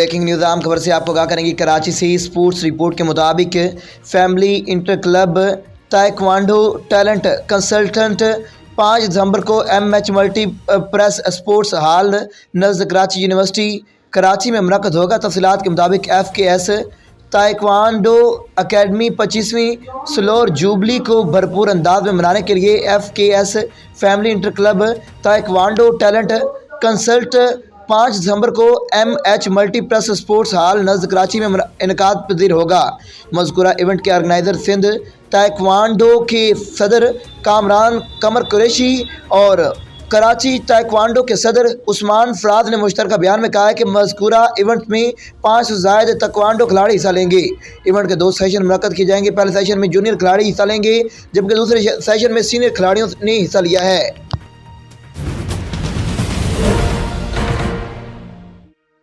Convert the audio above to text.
Breaking news عام خبر سے آپ کو آگاہ کریں گے۔ کراچی سے اسپورٹس رپورٹ کے مطابق family inter club taekwondo talent consultant 5 دسمبر کو M H multipurpose sports hall نزد کراچی یونیورسٹی کراچی میں منعقد ہوگا۔ تفصیلات کے مطابق F K S taekwondo academy 25ویں سلور جوبلی کو بھرپور انداز میں منانے کے لیے F K S family inter club taekwondo talent consult 5 دسمبر کو M H multipurpose sports hall نزد کراچی میں انعقاد پذیر ہوگا۔ مذکورہ ایونٹ کے آرگنائزر سندھ تائیکوانڈو کے صدر کامران قمر قریشی اور کراچی تائیکوانڈو کے صدر عثمان فراز نے مشترکہ بیان میں کہا ہے کہ مذکورہ ایونٹ میں 500 سے زائد تائیکوانڈو کھلاڑی حصہ لیں گے۔ ایونٹ کے 2 سیشن منعقد کیے جائیں گے۔ پہلے سیشن میں جونیئر کھلاڑی حصہ لیں گے جبکہ دوسرے سیشن میں سینئر کھلاڑیوں نے حصہ لیا ہے۔